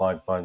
5-5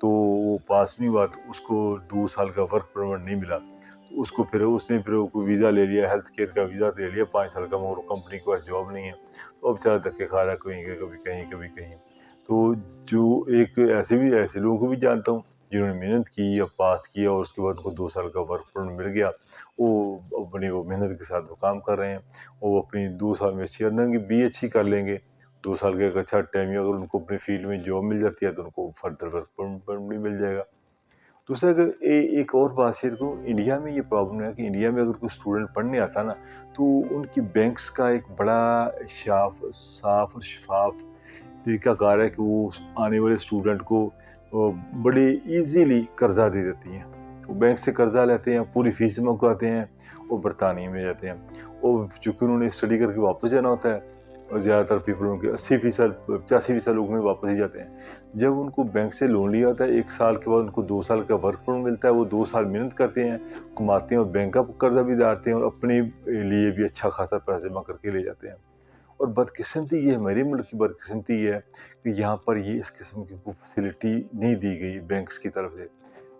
تو وہ پاس نہیں ہوا تو اس کو 2 سال کا ورک پرمٹ نہیں ملا، تو اس کو پھر اس نے کوئی ویزا لے لیا، ہیلتھ کیئر کا ویزا لے لیا 5 سال کا، مگر کمپنی کے پاس جاب نہیں ہے، تو اب بیچارہ دھکے کھا رہا ہے، کبھی کہیں کبھی کہیں۔ تو جو ایسے لوگوں کو بھی جانتا ہوں جنہوں نے محنت کی یا پاس کیا اور اس کے بعد ان کو 2 سال کا ورک پرمٹ مل گیا، وہ اپنی وہ محنت کے ساتھ وہ کام کر رہے ہیں، اور وہ اپنی 2 سال میں اچھی ارننگ بھی اچھی کر لیں گے۔ 2 سال کا ایک اچھا ٹائم ہے، اگر ان کو اپنے فیلڈ میں جاب مل جاتی ہے تو ان کو فردر ورک پرمٹ بھی مل جائے گا۔ دوسرا اگر ایک اور بات شیئر کروں، انڈیا میں یہ پرابلم ہے کہ انڈیا میں اگر کوئی اسٹوڈنٹ پڑھنے آتا نا تو ان کی بینکس کا ایک بڑا صاف اور شفاف طریقہ کار ہے کہ وہ آنے والے اسٹوڈنٹ کو بڑے ایزیلی قرضہ دے دیتی ہیں۔ وہ بینک سے قرضہ لیتے ہیں، پوری فیس جمع کراتے ہیں، اور برطانیہ میں جاتے ہیں، اور چونکہ انہوں نے اسٹڈی کر کے واپس جانا ہوتا ہے، اور زیادہ تر پیپل ان کے 80%، 85% لوگ میں واپس ہی جاتے ہیں۔ جب ان کو بینک سے لون لیا ہوتا ہے، 1 سال کے بعد ان کو 2 سال کا ورک پرمٹ ملتا ہے، وہ 2 سال محنت کرتے ہیں، کماتے ہیں، اور بینک کا قرضہ بھی ادارتے ہیں، اور اپنے لیے بھی اچھا خاصا پیسہ جمع کر کے لے جاتے ہیں۔ اور بدقسمتی یہ، ہمارے ملک کی بدقسمتی یہ ہے کہ یہاں پر یہ اس قسم کی کوئی فیسلٹی نہیں دی گئی بینکس کی طرف سے۔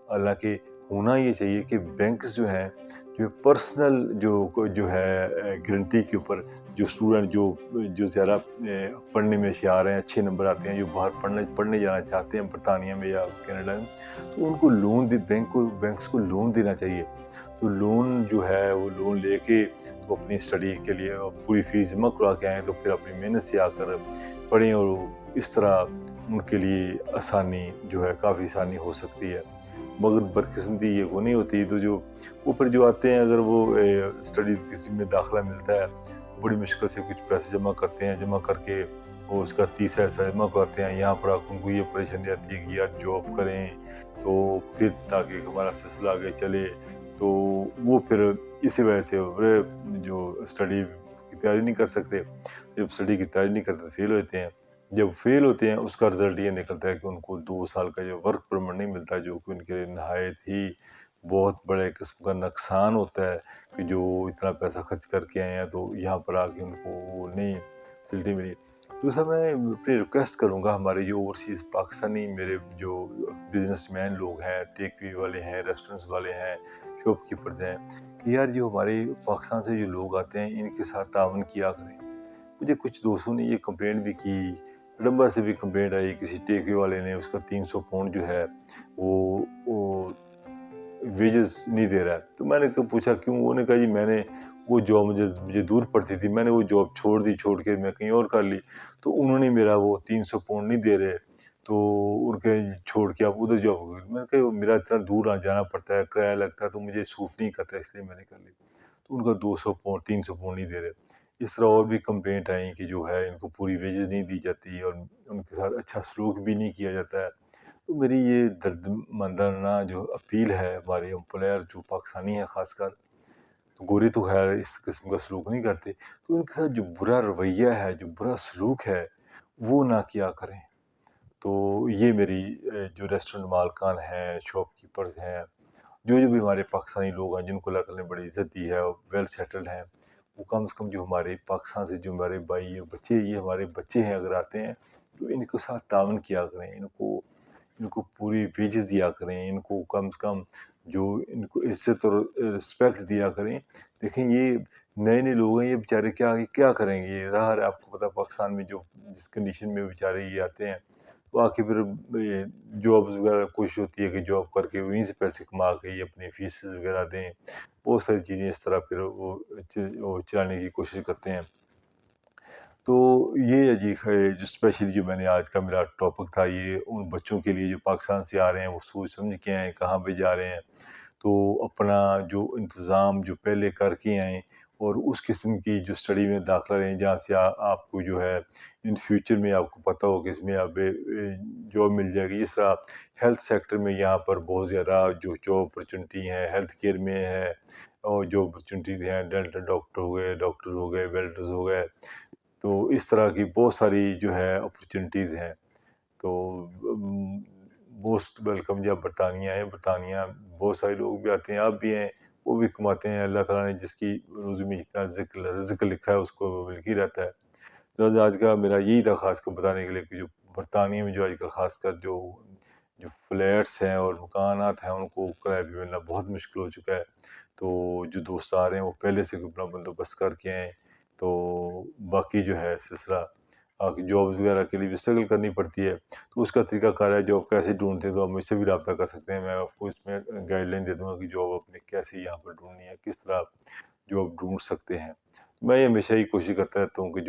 حالانکہ ہونا یہ چاہیے کہ بینکس جو ہیں، جو پرسنل جو ہے گارنٹی کے اوپر، جو اسٹوڈنٹ جو زیادہ پڑھنے میں ہوشیار ہیں، اچھے نمبر آتے ہیں، جو باہر پڑھنے جانا چاہتے ہیں برطانیہ میں یا کینیڈا میں، تو ان کو لون بینکس کو لون دینا چاہیے۔ تو لون جو ہے وہ لون لے کے تو اپنی اسٹڈی کے لیے پوری فیس جمع کروا کے آئیں، تو پھر اپنی محنت سے آ کر پڑھیں، اور اس طرح ان کے لیے آسانی جو ہے، کافی آسانی ہو سکتی ہے۔ مگر بدقسمتی یہ وہ نہیں ہوتی، تو وہ پھر جو آتے ہیں، اگر وہ اسٹڈی کسی میں داخلہ ملتا ہے، بڑی مشکل سے کچھ پیسے جمع کرتے ہیں، جمع کر کے وہ اس کا تیسرا حصہ جمع کرتے ہیں، یہاں پر ان کو یہ پریشانی آتی ہے کہ یار جاب کریں تو پھر تاکہ ہمارا سلسلہ آگے چلے، تو وہ پھر اسی وجہ سے جو اسٹڈی کی تیاری نہیں کر سکتے، جب اسٹڈی کی تیاری نہیں کرتے فیل ہوتے ہیں، جب فیل ہوتے ہیں اس کا رزلٹ یہ نکلتا ہے کہ ان کو 2 سال کا جو ورک پرمٹ نہیں ملتا، جو کہ ان کے لیے نہایت ہی بہت بڑے قسم کا نقصان ہوتا ہے، کہ جو اتنا پیسہ خرچ کر کے آئے ہیں تو یہاں پر آ کے ان کو وہ نہیں فیسلٹی ملی۔ دوسرا میں اپنی ریکویسٹ کروں گا، ہمارے جو اوورسیز پاکستانی میرے جو بزنس مین لوگ ہیں، ٹیک وے والے ہیں، ریسٹورنٹس والے ہیں، شاپ کیپرز ہیں، کہ یار جو ہمارے پاکستان سے جو لوگ آتے ہیں ان کے ساتھ تعاون کیا کریں۔ مجھے کچھ دوستوں نے یہ کمپلینٹ بھی کی، لمبا سے بھی کمپلینٹ آئی، کسی ٹیک وے والے نے اس کا 300 پاؤنڈ جو ہے وہ ویجز نہیں دے رہا ہے۔ تو میں نے پوچھا کیوں؟ انہوں نے کہا جی میں نے وہ جاب مجھے دور پڑتی تھی، میں نے وہ جاب چھوڑ کے میں کہیں اور کر لی، تو انہوں نے میرا وہ 300 پاؤنڈ نہیں دے رہے، تو ان کے چھوڑ کے آپ ادھر جاب ہو گئی۔ میں نے کہا میرا اتنا دور جانا پڑتا ہے، کرایہ لگتا ہے، تو مجھے سوٹ نہیں کرتا، اس لیے میں نے کر لی۔ تو ان کا 200 پاؤنڈ 300 پاؤنڈ نہیں دے رہے۔ اس طرح اور بھی کمپلینٹ آئیں کہ جو ہے ان کو پوری ویجز نہیں دی جاتی، اور ان کے ساتھ اچھا سلوک بھی نہیں کیا جاتا ہے۔ تو میری یہ درد مندانہ جو اپیل ہے، ہمارے امپلائر جو پاکستانی ہیں خاص کر، تو گورے تو خیر اس قسم کا سلوک نہیں کرتے، تو ان کے ساتھ جو برا رویہ ہے، جو برا سلوک ہے، وہ نہ کیا کریں۔ تو یہ میری جو ریسٹورنٹ مالکان ہیں، شاپ کیپرز ہیں، جو بھی ہمارے پاکستانی لوگ ہیں جن کو اللہ تعالیٰ نے بڑی عزت دی ہے اور ویل سیٹلڈ ہیں، وہ کم سے کم جو ہمارے پاکستان سے جو ہمارے بھائی بچے، یہ ہمارے بچے ہیں، اگر آتے ہیں تو ان کے ساتھ تعاون کیا کریں، ان کو پوری ویجز دیا کریں، ان کو کم سے کم جو ان کو عزت اور رسپیکٹ دیا کریں۔ دیکھیں یہ نئے لوگ ہیں، یہ بیچارے کیا کریں گے؟ یہ ظاہر ہے، آپ کو پتہ پاکستان میں جس کنڈیشن میں بیچارے یہ آتے ہیں، تو آ کے پھر جابز وغیرہ کوشش ہوتی ہے کہ جاب کر کے وہیں سے پیسے کما کے یہ اپنی فیسز وغیرہ دیں، بہت ساری چیزیں اس طرح پھر وہ چلانے کی کوشش کرتے ہیں۔ تو یہ ہے جی جو اسپیشلی جو میں نے آج کا میرا ٹاپک تھا، یہ ان بچوں کے لیے جو پاکستان سے آ رہے ہیں، وہ سوچ سمجھ کے آئیں کہاں پہ جا رہے ہیں، تو اپنا جو انتظام جو پہلے کر کے آئیں، اور اس قسم کی جو اسٹڈی میں داخلہ لیں جہاں سے آپ کو جو ہے ان فیوچر میں آپ کو پتہ ہو کہ اس میں آپ جاب مل جائے گی۔ جس طرح ہیلتھ سیکٹر میں یہاں پر بہت زیادہ جو جاب اپرچونٹی ہیں، ہیلتھ کیئر میں ہے، اور جو اپرچونٹیز ہیں، ڈینٹل ڈاکٹر ہو گئے، ویلڈرز ہو گئے، تو اس طرح کی بہت ساری جو ہے اپرچونٹیز ہیں۔ تو موسٹ ویلکم جب برطانیہ ہے، برطانیہ بہت سارے لوگ بھی آتے ہیں، آپ بھی ہیں، وہ بھی کماتے ہیں، اللہ تعالیٰ نے جس کی روزی میں جتنا رزق لکھا ہے اس کو مل ہی رہتا ہے۔ تو آج کا میرا یہی تھا خاص کر بتانے کے لیے کہ جو برطانیہ میں جو آج کل خاص کر جو جو فلیٹس ہیں اور مکانات ہیں ان کو کرائے پہ ملنا بہت مشکل ہو چکا ہے. تو جو دوست آ رہے ہیں وہ پہلے سے اپنا بندوبست کر کے آئیں. تو باقی جو ہے سلسلہ جابس وغیرہ کے لیے بھی اسٹرگل کرنی پڑتی ہے. تو اس کا طریقہ کار ہے جاب کیسے ڈھونڈتے ہیں، تو آپ مجھ سے بھی رابطہ کر سکتے ہیں. میں آپ کو اس میں گائیڈ لائن دے دوں گا کہ جاب اپنے کیسے یہاں پر ڈھونڈنی ہے، کس طرح آپ جاب ڈھونڈ سکتے ہیں. میں ہمیشہ ہی کوشش کرتا رہتا ہوں کہ